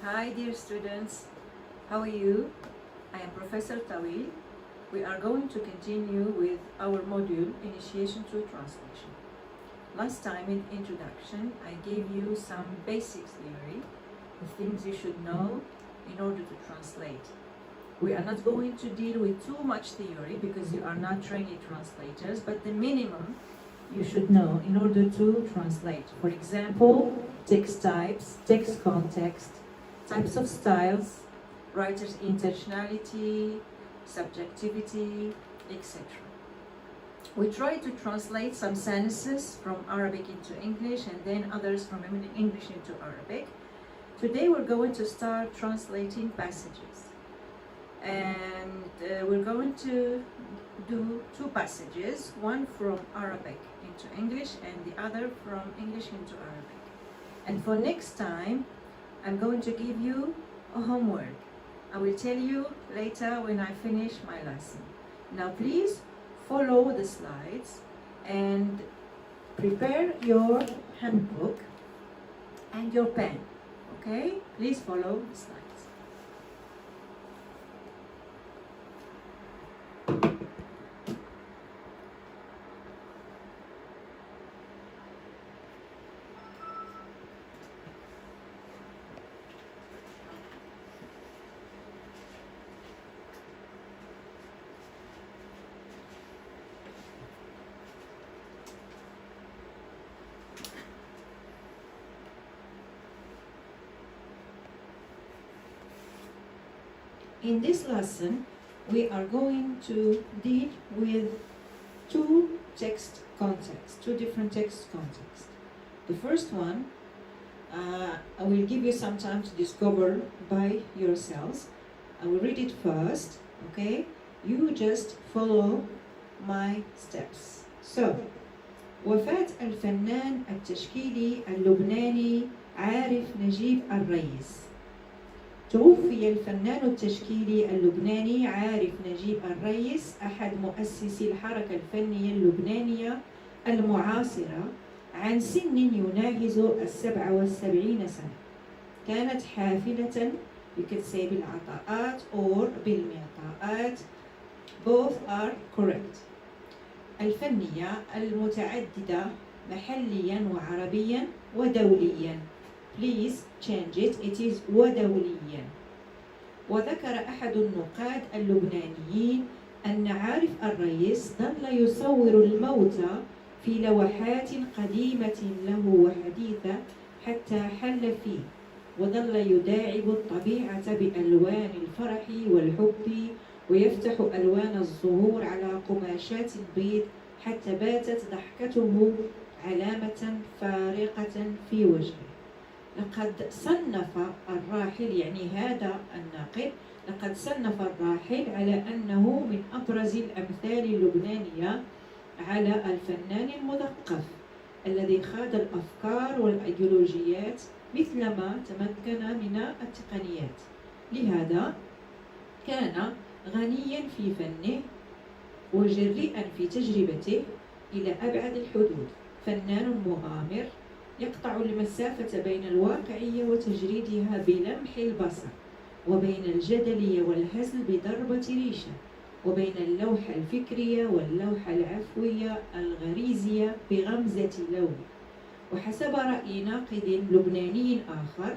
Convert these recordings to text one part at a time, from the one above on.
Hi dear students, how are you? I am Professor Taouil. We are going to continue with our module Initiation to Translation. Last time in introduction I gave you some basic theory, the things you should know in order to translate. We are not going to deal with too much theory because you are not trained translators, but the minimum you should know in order to translate. For example, text types, text context, types of styles, writer's intentionality, subjectivity, etc. We try to translate some sentences from Arabic into English and then others from English into Arabic. Today we're going to start translating passages. And we're going to do two passages, one from Arabic into English and the other from English into Arabic. And for next time, I'm going to give you a homework. I will tell you later when I finish my lesson. Now please follow the slides and prepare your handbook and your pen. Okay? Please follow the slides. In this lesson, we are going to deal with two text contexts, two different text contexts. The first one, I will give you some time to discover by yourselves. I will read it first, okay? You just follow my steps. So, وفاة الفنان التشكيلي اللبناني عارف نجيب الريس. توفي الفنان التشكيلي اللبناني عارف نجيب الريس أحد مؤسسي الحركة الفنية اللبنانية المعاصرة عن سن يناهز 77 سنة. كانت حافلة بكتساب بالعطاءات or بالمعطاءات. Both are correct. الفنية المتعددة محليا وعربيا ودوليا. Please change it. It is ودوليا. وذكر أحد النقاد اللبنانيين أن عارف الريس ظل يصور الموت في لوحات قديمة له وحديثة حتى حل فيه، وظل يداعب الطبيعة بألوان الفرح والحب ويفتح ألوان الزهور على قماشات البيض حتى باتت ضحكته علامة فارقة في وجهه. لقد صنف الراحل، يعني هذا الناقد، لقد صنف الراحل على أنه من أبرز الأمثال اللبنانية على الفنان المثقف الذي خاض الأفكار والأيديولوجيات مثلما تمكن من التقنيات. لهذا كان غنيا في فنه وجريئا في تجربته إلى أبعد الحدود. فنان مغامر يقطع المسافة بين الواقعية وتجريدها بلمح البصر، وبين الجدلية والهزل بضربة ريشة، وبين اللوحة الفكرية واللوحة العفوية الغريزية بغمزة لون. وحسب رأي ناقد لبناني آخر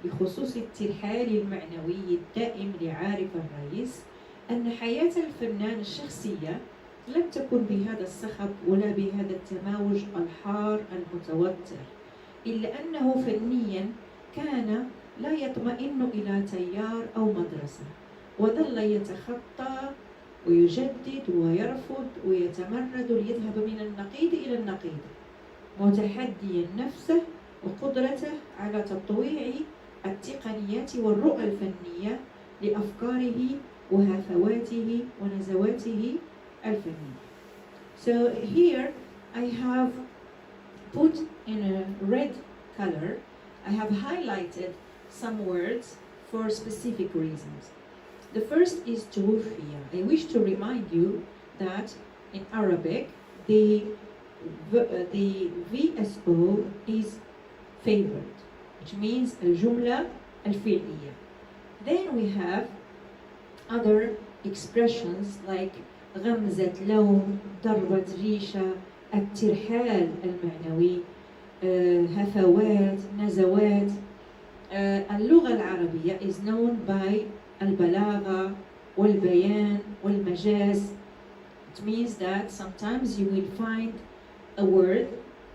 بخصوص الترحال المعنوي الدائم لعارف الريس، أن حياة الفنان الشخصية لم تكن بهذا الصخب ولا بهذا التماوج الحار المتوتر، إلا أنه فنيا كان لا يطمئن إلى تيار أو مدرسة، وظل يتخطى ويجدد ويرفض ويتمرد ليذهب من النقيض إلى النقيض، متحديا نفسه وقدرته على تطويع التقنيات والرؤى الفنية لأفكاره وهفواته ونزواته الفنية. So here I have put in a red color, I have highlighted some words for specific reasons. The first is توفي. I wish to remind you that in Arabic the VSO is favored, which means الجملة الفعلية. Then we have other expressions like غمزة لون، ضربة ريشة، الترحال المعنوي، هفوات، نزوات. اللغة العربية is known by البلاغة والبيان والمجاز. It means that sometimes you will find a word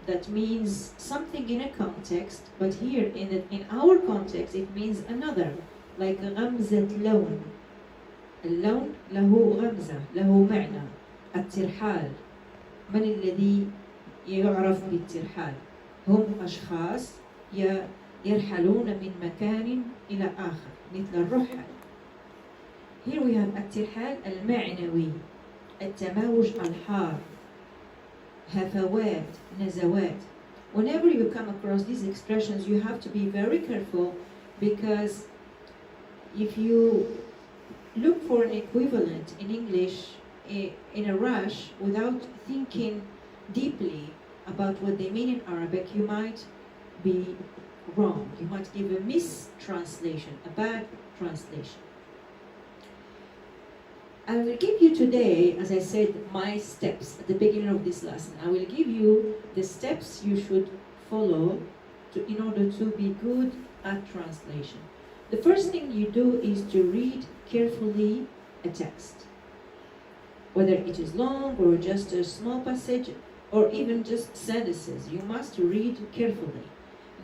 that means something in a context, but here in our context it means another, like غمزة لون. اللون له غمزة، له معنى. الترحال، من الذي يعرف بالترحال؟ هم أشخاص يرحلون من مكان إلى آخر، مثل الرحل. Here we have الترحال المعنوي، التماوج الحار، هفوات، نزوات. Whenever you come across these expressions, you have to be very careful, because if you look for an equivalent in English in a rush without thinking deeply about what they mean in Arabic, you might be wrong. You might give a mistranslation, a bad translation. I will give you today, as I said, my steps at the beginning of this lesson. I will give you the steps you should follow in order to be good at translation. The first thing you do is to read carefully a text. Whether it is long or just a small passage or even just sentences, you must read carefully.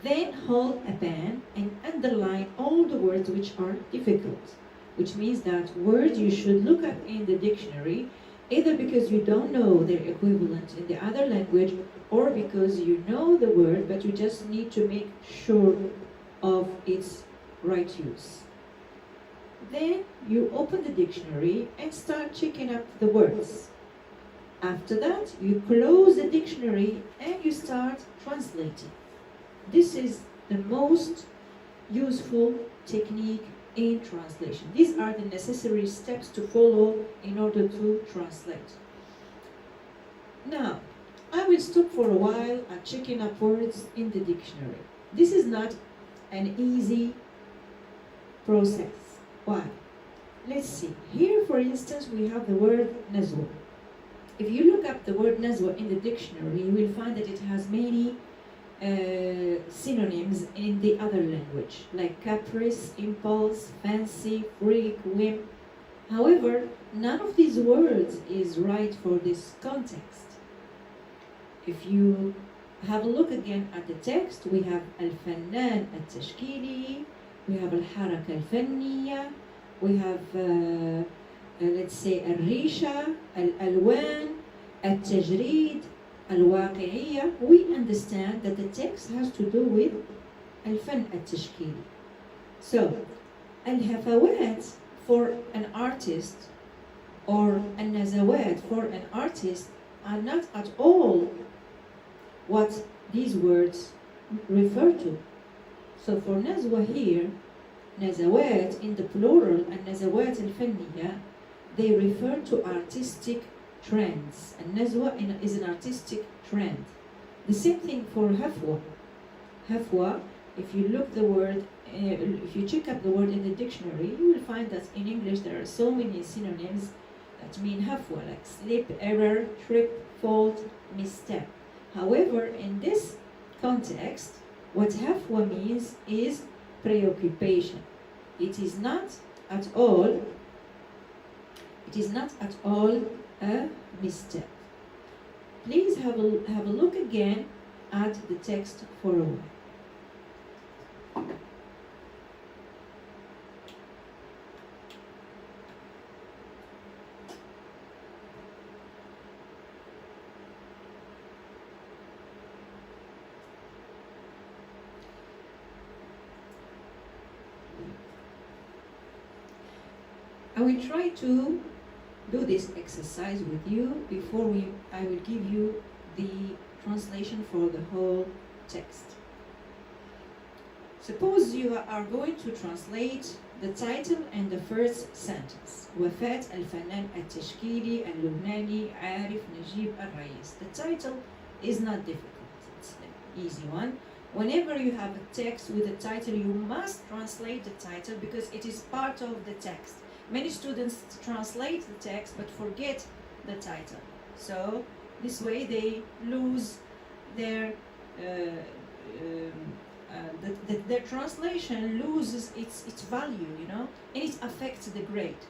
Then hold a pen and underline all the words which are difficult, which means that words you should look up in the dictionary, either because you don't know their equivalent in the other language or because you know the word but you just need to make sure of its right use. Then you open the dictionary and start checking up the words. After that, you close the dictionary and you start translating. This is the most useful technique in translation. These are the necessary steps to follow in order to translate. Now, I will stop for a while at checking up words in the dictionary. This is not an easy process. Why? Let's see. Here, for instance, we have the word nazwa. If you look up the word nazwa in the dictionary, you will find that it has many synonyms in the other language, like caprice, impulse, fancy, freak, whim. However, none of these words is right for this context. If you have a look again at the text, we have al-fannan al-tashkili, we have al-haraka al-fanniya, we have let's say al-risha, al-alwan, al-tajrid, al-waqi'iyya. We understand that the text has to do with al-fan al-tashkili. So, al-hafawat for an artist or al-nazawat for an artist are not at all what these words refer to. So for nazwa here, nazawat in the plural and nazawat al-fanniya, they refer to artistic trends. And nazwa is an artistic trend. The same thing for hafwa. Hafwa, if you look the word, if you check up the word in the dictionary, you will find that in English there are so many synonyms that mean hafwa, like slip, error, trip, fault, misstep. However, in this context, what hafwa means is preoccupation. It is not at all a misstep. Please have a look again at the text for a while. I will try to do this exercise with you before I will give you the translation for the whole text. Suppose you are going to translate the title and the first sentence. وفاة الفنان التشكيلي اللبناني عارف نجيب الرئيس. The title is not difficult, it's an easy one. Whenever you have a text with a title, you must translate the title because it is part of the text. Many students translate the text but forget the title. So this way they lose their their translation loses its value, you know, and it affects the grade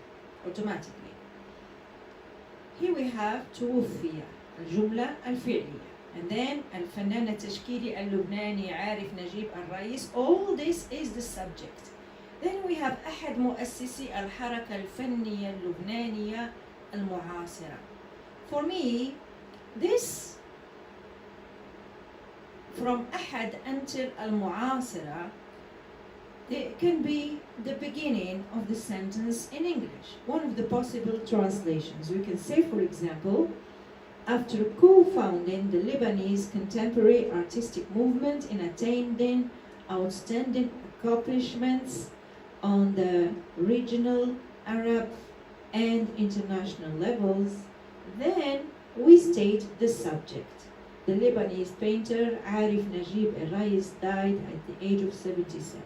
automatically. Here we have توفي الجملة الفعلية, and then الفنان التشكيلي اللبناني عارف نجيب الرئيس. All this is the subject. Then we have أحد مؤسسي الحركة الفنية اللبنانية المعاصرة. For me, this from أحد until المعاصرة, it can be the beginning of the sentence in English. One of the possible translations. We can say, for example, after co-founding the Lebanese contemporary artistic movement in attaining outstanding accomplishments on the regional, Arab, and international levels, then we state the subject. The Lebanese painter Arif Najib Errais died at the age of 77.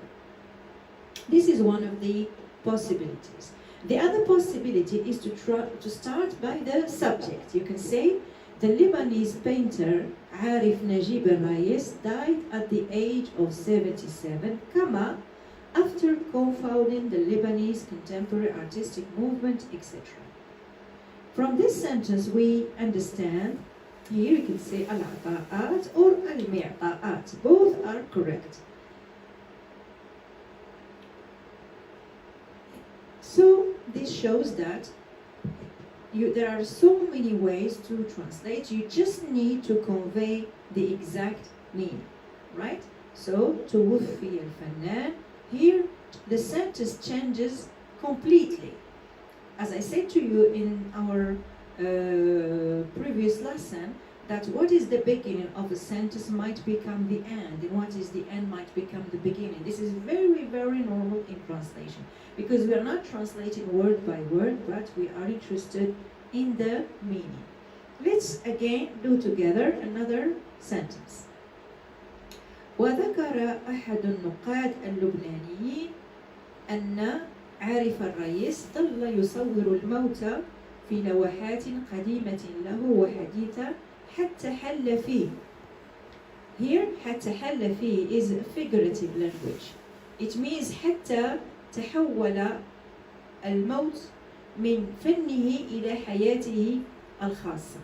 This is one of the possibilities. The other possibility is to start by the subject. You can say, the Lebanese painter Arif Najib Errais died at the age of 77, comma, after co-founding the Lebanese contemporary artistic movement, etc. From this sentence, we understand, here you can say al-ata'at or al-mi'ta'at. Both are correct. So this shows that there are so many ways to translate. You just need to convey the exact meaning, right? So, توفي الفنان. Here, the sentence changes completely. As I said to you in our previous lesson, that what is the beginning of a sentence might become the end, and what is the end might become the beginning. This is very, very normal in translation, because we are not translating word by word, but we are interested in the meaning. Let's again do together another sentence. وذكر أحد النقاد اللبنانيين أن عارف الرئيس ظل يصور الموت في لوحات قديمة له وحديثة حتى حل فيه. Here, حتى حل فيه is a figurative language. It means حتى تحول الموت من فنه إلى حياته الخاصة.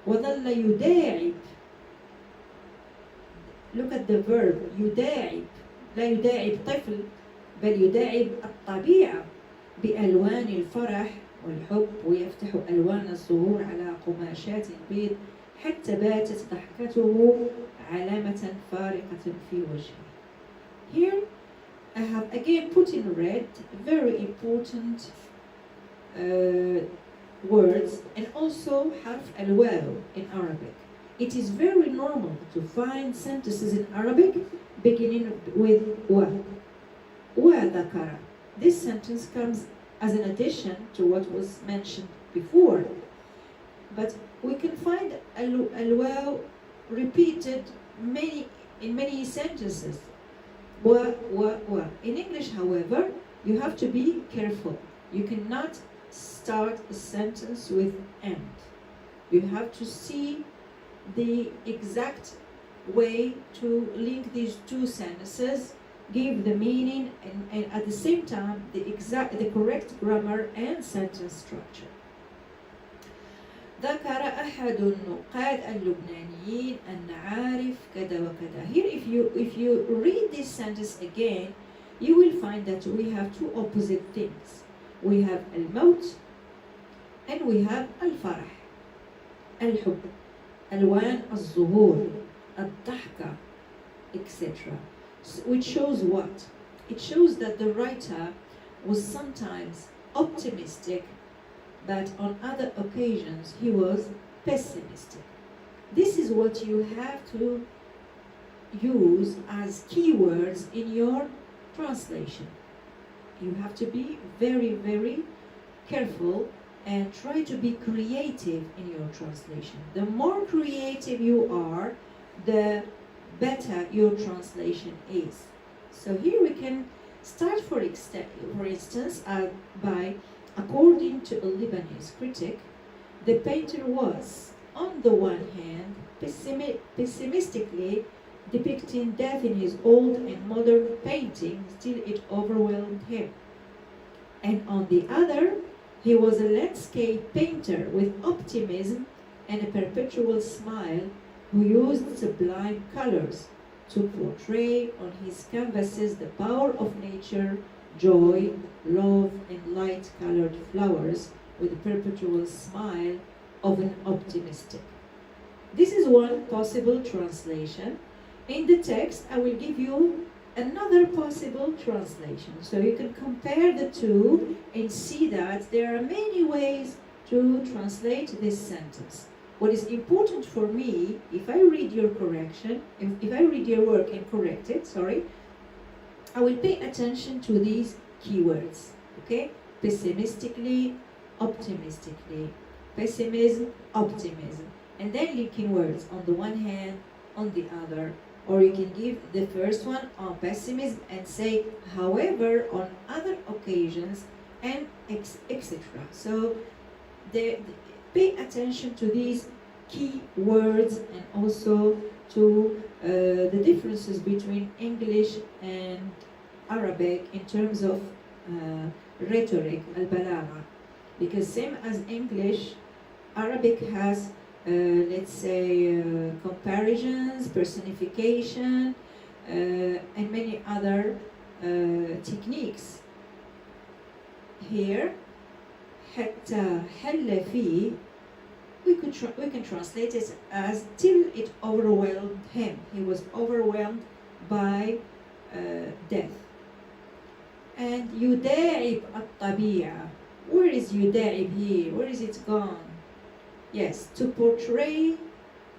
وظل يداعب. Look at the verb يداعب. لا يداعب طفل بل يداعب الطبيعة بألوان الفرح والحب، ويفتح ألوان الزهور على قماشات بيض حتى باتت ضحكته علامة فارقة في وجهه. Here I have again put in red very important words, and also حرف الواو in Arabic. It is very normal to find sentences in Arabic beginning with wa. وذكر. This sentence comes as an addition to what was mentioned before. But we can find al-waw repeated in many sentences. Wa. In English, however, you have to be careful. You cannot start a sentence with and. You have to see the exact way to link these two sentences, give the meaning, and at the same time the correct grammar and sentence structure. ذكر أحد النقاد اللبنانيين أن عارف كذا وكذا. Here, if you read this sentence again, you will find that we have two opposite things. We have الموت and we have الفرح. الحب. ألوان الزهور. الضحكة, etc. Which shows what? It shows that the writer was sometimes optimistic, but on other occasions he was pessimistic. This is what you have to use as keywords in your translation. You have to be very, very careful and try to be creative in your translation. The more creative you are, the better your translation is. So here we can start, for instance, by, according to a Lebanese critic, the painter was, on the one hand, pessimistically depicting death in his old and modern paintings till it overwhelmed him. And on the other, he was a landscape painter with optimism and a perpetual smile, who used sublime colors to portray on his canvases the power of nature, joy, love, and light-colored flowers with a perpetual smile of an optimistic. This is one possible translation. In the text, I will give you another possible translation. So you can compare the two and see that there are many ways to translate this sentence. What is important for me, if I read your correction, if I read your work and correct it, I will pay attention to these keywords, okay? Pessimistically, optimistically, pessimism, optimism, and then linking words on the one hand, on the other. Or you can give the first one on pessimism and say, however, on other occasions, and etc. So pay attention to these key words and also to the differences between English and Arabic in terms of rhetoric, al-balagha. Because same as English, Arabic has let's say comparisons, personification, and many other techniques. Here, حتى حل فيه, we can translate it as till it overwhelmed him. He was overwhelmed by death. And يداعب الطبيعة. Where is يداعب here? Where is it gone? Yes, to portray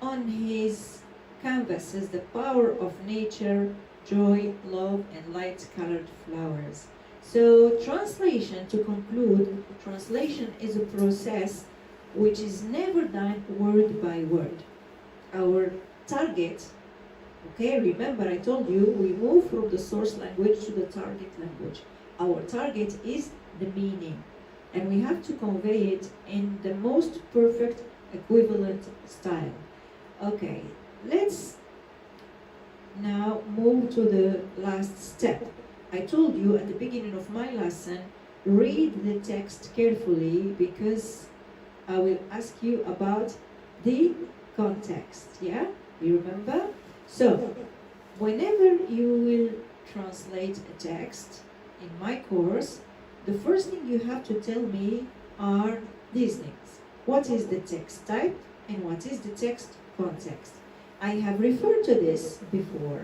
on his canvases the power of nature, joy, love, and light-colored flowers. So translation, to conclude, translation is a process which is never done word by word. Our target, okay, remember I told you we move from the source language to the target language. Our target is the meaning, and we have to convey it in the most perfect equivalent style. Okay, let's now move to the last step. I told you at the beginning of my lesson, read the text carefully because I will ask you about the context, yeah? You remember? So, whenever you will translate a text in my course, the first thing you have to tell me are these things. What is the text type and what is the text context? I have referred to this before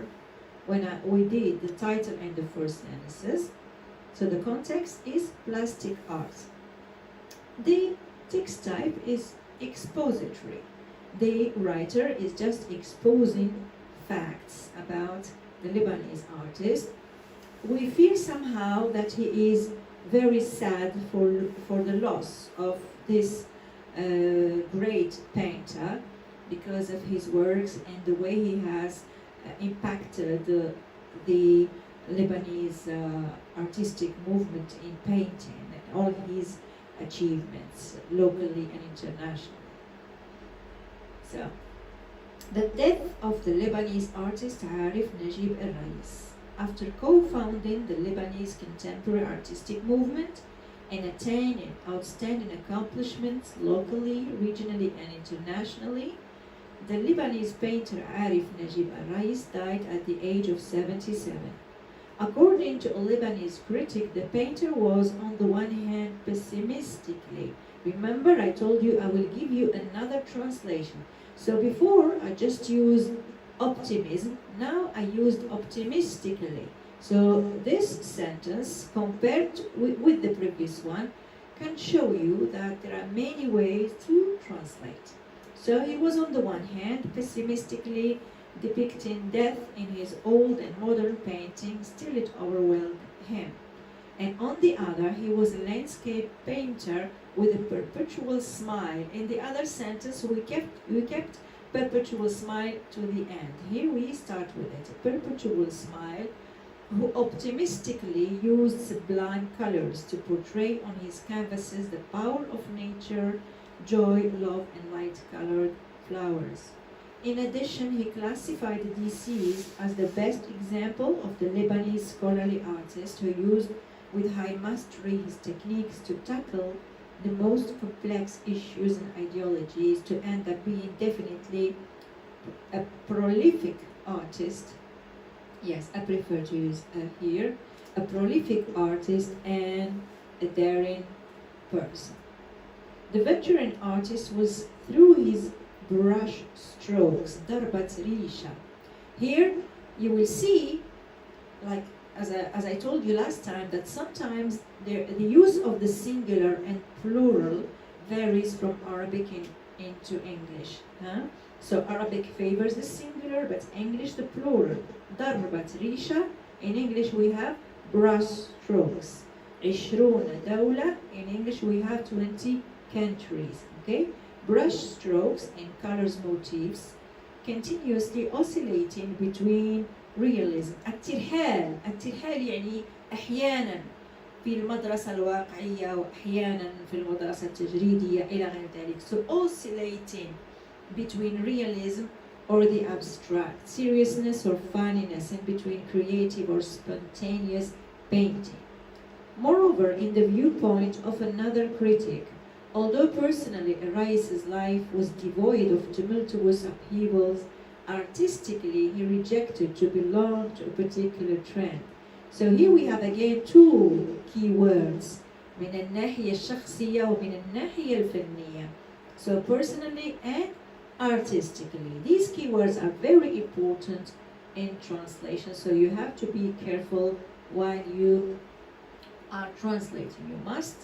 when we did the title and the first sentences. So the context is plastic art. The text type is expository. The writer is just exposing facts about the Lebanese artist. We feel somehow that he is very sad for the loss of this great painter because of his works and the way he has impacted the Lebanese artistic movement in painting and all his achievements locally and internationally. So, the death of the Lebanese artist Arif Najib al-Rais, after co-founding the Lebanese contemporary artistic movement and attaining outstanding accomplishments locally, regionally, and internationally, the Lebanese painter Arif Najib al-Rais died at the age of 77. According to a Lebanese critic, the painter was, on the one hand, pessimistically. Remember, I told you I will give you another translation. So before, I just used optimism. Now I used optimistically. So this sentence, compared with the previous one, can show you that there are many ways to translate. So he was, on the one hand, pessimistically depicting death in his old and modern paintings till it overwhelmed him. And on the other, he was a landscape painter with a perpetual smile. In the other sentence, we kept perpetual smile to the end. Here we start with it. A perpetual smile who optimistically used sublime colors to portray on his canvases the power of nature, joy, love, and light-colored flowers. In addition, he classified the DCs as the best example of the Lebanese scholarly artist who used with high mastery his techniques to tackle the most complex issues and ideologies to end up being definitely a prolific artist. Yes, I prefer to use here, a prolific artist and a daring person. The veteran artist was through his brush strokes, darbat risha. Here you will see, like as I told you last time, that sometimes the use of the singular and plural varies from Arabic into English. So Arabic favors the singular, but English the plural. Darbat risha. In English we have brush strokes. 20 دولة. In English we have 20 countries. Okay? Brush strokes and colors motifs continuously oscillating between realism. الترحال يعني أحيانا في المدرسة الواقعية وأحيانا في المدرسة التجريدية إلى غير ذلك. So oscillating between realism or the abstract, seriousness or funniness, and between creative or spontaneous painting. Moreover, in the viewpoint of another critic, although personally Rais' life was devoid of tumultuous upheavals, artistically he rejected to belong to a particular trend. So here we have again two key words, من الناحية الشخصية ومن الناحية الفنية. So personally and artistically. These keywords are very important in translation, so you have to be careful while you are translating. You must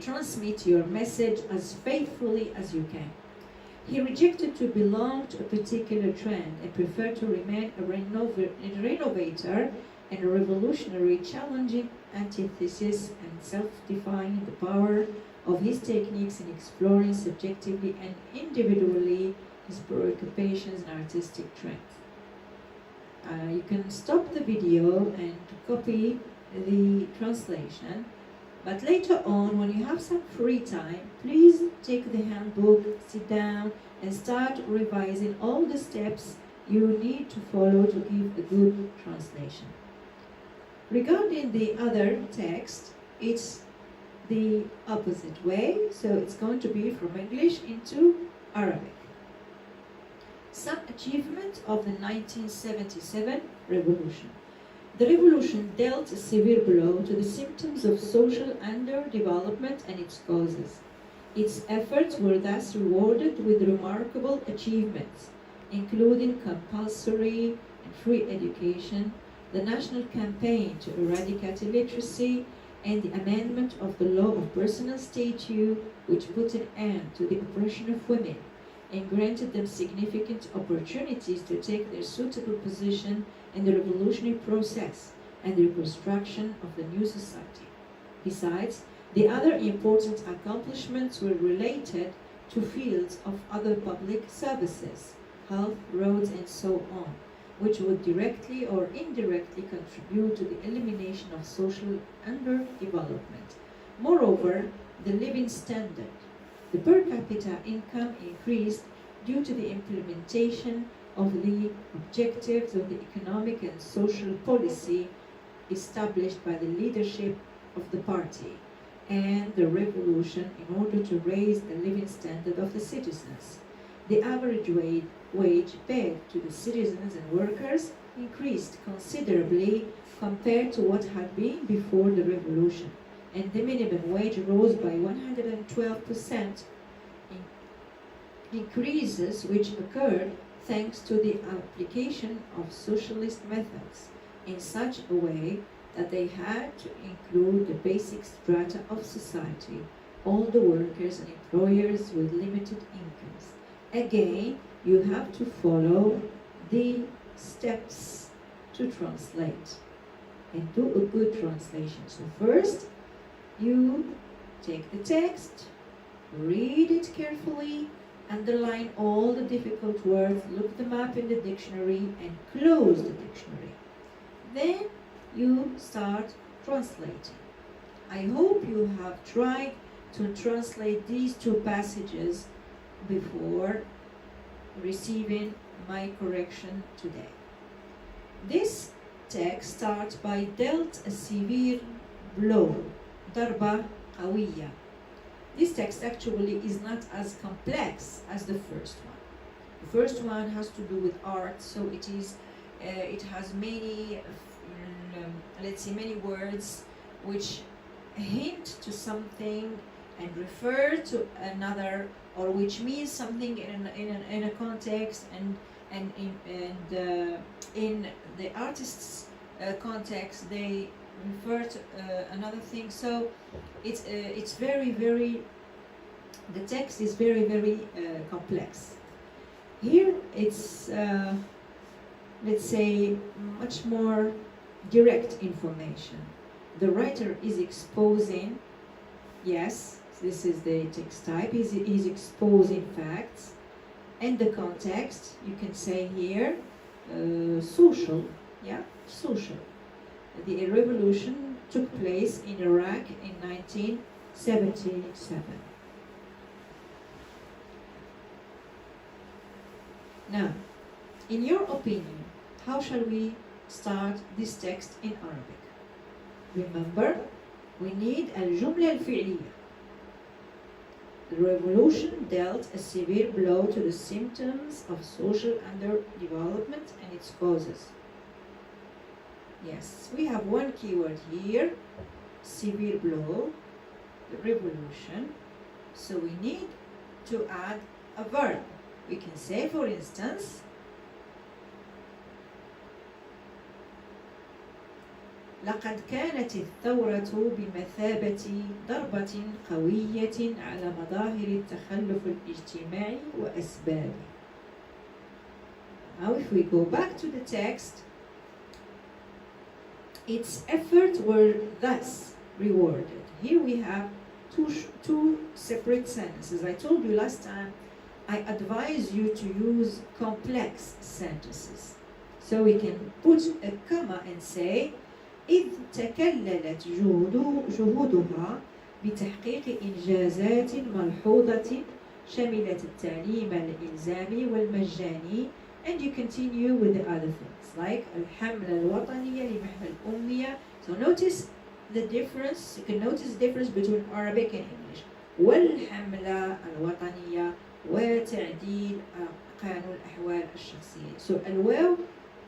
transmit your message as faithfully as you can. He rejected to belong to a particular trend and preferred to remain a renovator and a revolutionary, challenging antithesis and self-defying the power of his techniques in exploring subjectively and individually his preoccupations and artistic trends. You can stop the video and copy the translation, but later on, when you have some free time, please take the handbook, sit down, and start revising all the steps you need to follow to give a good translation. Regarding the other text, it's the opposite way, so it's going to be from English into Arabic. Some achievement of the 1977 revolution. The revolution dealt a severe blow to the symptoms of social underdevelopment and its causes. Its efforts were thus rewarded with remarkable achievements, including compulsory and free education, the national campaign to eradicate illiteracy, and the amendment of the law of personal statute, which put an end to the oppression of women and granted them significant opportunities to take their suitable position in the revolutionary process and the reconstruction of the new society. Besides, the other important accomplishments were related to fields of other public services, health, roads, and so on, which would directly or indirectly contribute to the elimination of social underdevelopment. Moreover, the living standard, the per capita income increased due to the implementation of the objectives of the economic and social policy established by the leadership of the party and the revolution in order to raise the living standard of the citizens. The average wage paid to the citizens and workers increased considerably compared to what had been before the revolution, and the minimum wage rose by 112%, increases which occurred thanks to the application of socialist methods in such a way that they had to include the basic strata of society, all the workers and employers with limited incomes. Again, you have to follow the steps to translate and do a good translation. So first, you take the text, read it carefully, underline all the difficult words, look them up in the dictionary, and close the dictionary. Then you start translating. I hope you have tried to translate these two passages before receiving my correction today. This text starts by dealt a severe blow, ضربة قوية. This text actually is not as complex as the first one. The first one has to do with art, so it has many, let's say, many words which hint to something and refer to another, or which means something in a context, and in the artist's context they refer to another thing. So it's very, very, the text is very, very complex. Here it's let's say much more direct information. The writer is exposing, yes, this is the text type, is exposing facts, and the context, you can say here, social, yeah, social. The revolution took place in Iraq in 1977. Now, in your opinion, how shall we start this text in Arabic? Remember, we need الجملة الفعلية. The revolution dealt a severe blow to the symptoms of social underdevelopment and its causes. Yes, we have one keyword here, severe blow, the revolution. So we need to add a verb. We can say, for instance, لقد كانت الثورة بمثابة ضربة قوية على مظاهر التخلف الاجتماعي وأسبابه. Now if we go back to the text, its efforts were thus rewarded. Here we have two separate sentences. I told you last time, I advise you to use complex sentences. So we can put a comma and say, إذ تكللت جهودها بتحقيق إنجازات ملحوظة شملت التعليم الإلزامي والمجاني, and you continue with the other things like الحملة الوطنية لمحو الأمية. So notice the difference, you can notice the difference between Arabic and English. والحملة الوطنية وتعديل قانون الأحوال الشخصية. So الواو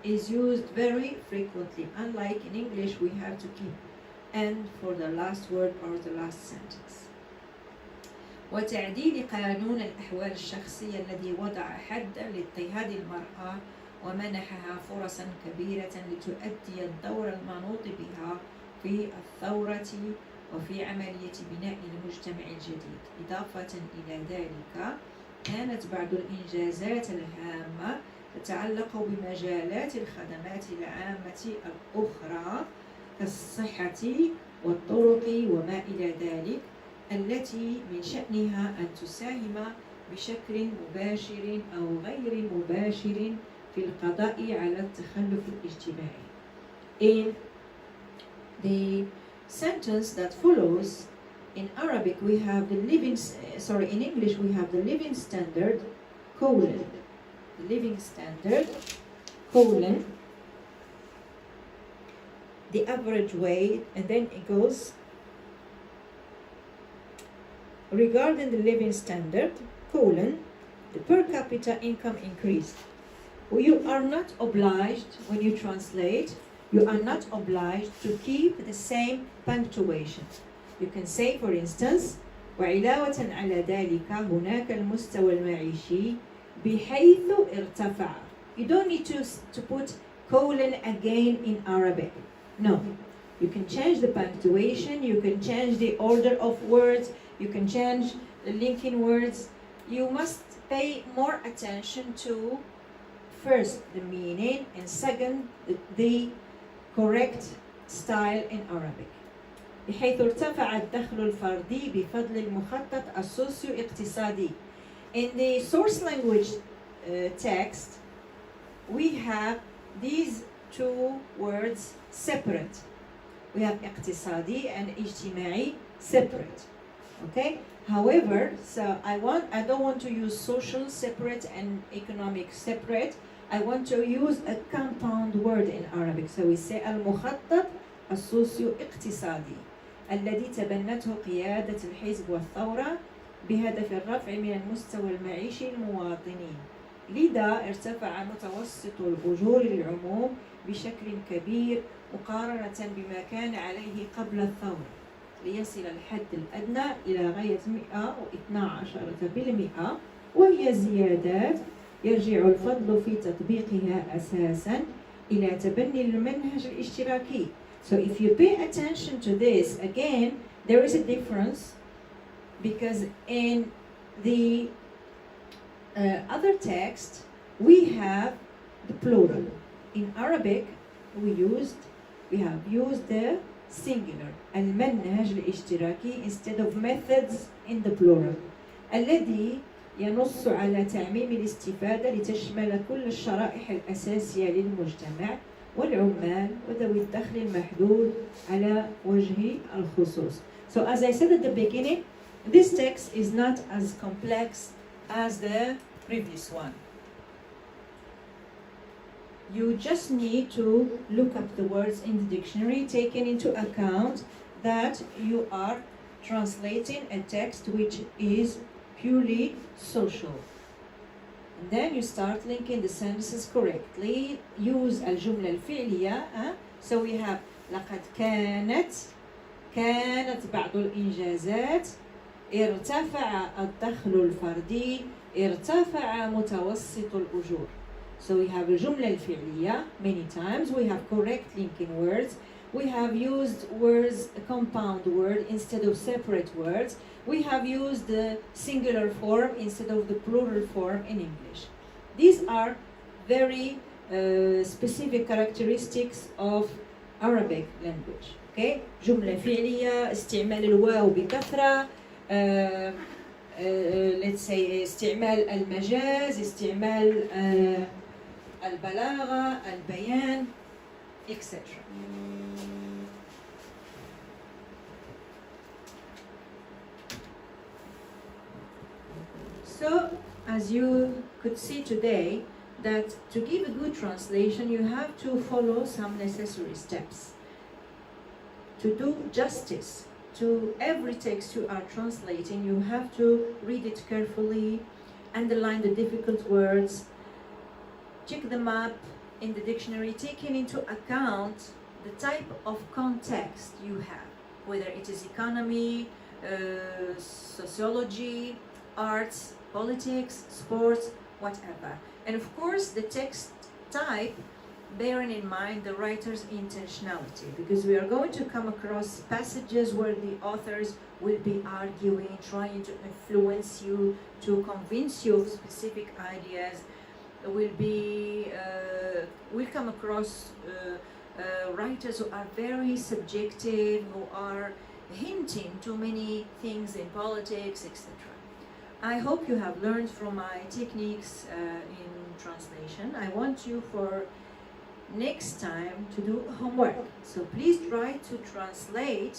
is used very frequently. Unlike in English, we have to keep and for the last word or the last sentence. وتعديل قانون الأحوال الشخصية الذي وضع حدا لاضطهاد المرأة ومنحها فرصا كبيرة لتؤدي الدور المنوط بها في الثورة وفي عملية بناء المجتمع الجديد. إضافة إلى ذلك كانت بعض الإنجازات الهامة تتعلق بمجالات الخدمات العامة الأخرى كالصحة والطرق وما إلى ذلك، التي من شأنها أن تساهم بشكل مباشر أو غير مباشر في القضاء على التخلف الاجتماعي. In the sentence that follows, in Arabic we have the in English we have the living standard, colon. The living standard, colon, the average wage, and then it goes, regarding the living standard, colon, the per capita income increased. You are not obliged, when you translate, you are not obliged to keep the same punctuation. You can say, for instance, وعلاوة على ذلك هناك المستوى المعيشي بحيث ارتفع. You don't need to put colon again in Arabic. No. You can change the punctuation, you can change the order of words, you can change the linking words. You must pay more attention to first the meaning and second the correct style in Arabic. بحيث ارتفع الدخل الفردي بفضل المخطط السوسيو اقتصادي. In the source language text, we have these two words separate. We have اقتصادي and اجتماعي separate. Okay? However, so I don't want to use social separate and economic separate. I want to use a compound word in Arabic. So we say المخطط السوسيو اقتصادي الذي تبنته قيادة الحزب والثورة بهدف الرفع من المستوى المعيشي للمواطنين. لذا ارتفع متوسط الأجور للعموم بشكل كبير مقارنة بما كان عليه قبل الثورة، ليصل الحد الأدنى إلى غاية 112%، وهي زيادات يرجع الفضل في تطبيقها أساساً إلى تبني المنهج الاشتراكي. So if you pay attention to this, again, there is a difference, because in the other text, we have the plural. In Arabic, we have used the singular, المنهج الاشتراكي, instead of methods in the plural. الذي ينص على تعميم الاستفادة لتشمل كل الشرائح الأساسية للمجتمع والعمال وذوي الدخل المحدود على وجه الخصوص. So as I said at the beginning, this text is not as complex as the previous one. You just need to look up the words in the dictionary, taking into account that you are translating a text which is purely social. And then you start linking the sentences correctly. Use الجملة الفعلية. So we have لقد كانت بعض الإنجازات، ارتفع الدخل الفردي، ارتفع متوسط الأجور. So we have الجملة الفعلية many times. We have correct linking words. We have used words, a compound word instead of separate words. We have used the singular form instead of the plural form in English. These are very specific characteristics of Arabic language. Okay? جملة فعلية، استعمال الواو بكثرة، let's say استعمال المجاز، استعمال البلاغة، البيان، etc. So, as you could see today, that to give a good translation, you have to follow some necessary steps. To do justice to every text you are translating, you have to read it carefully, underline the difficult words, check them up in the dictionary, taking into account the type of context you have, whether it is economy, sociology, arts, politics, sports, whatever. And of course, the text type, bearing in mind the writer's intentionality, because we are going to come across passages where the authors will be arguing, trying to influence you, to convince you of specific ideas. We'll come across writers who are very subjective, who are hinting too many things in politics, etc. I hope you have learned from my techniques in translation. I want you for next time to do homework. So please try to translate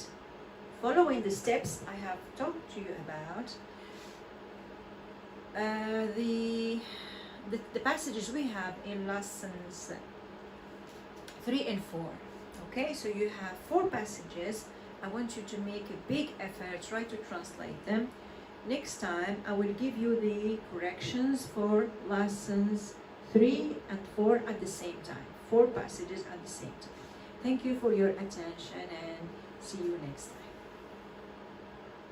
following the steps I have talked to you about. The passages we have in lessons 3 and 4. Okay, so you have 4 passages. I want you to make a big effort, try to translate them. Next time, I will give you the corrections for lessons 3 and 4 at the same time. 4 passages at the same time. Thank you for your attention and see you next time.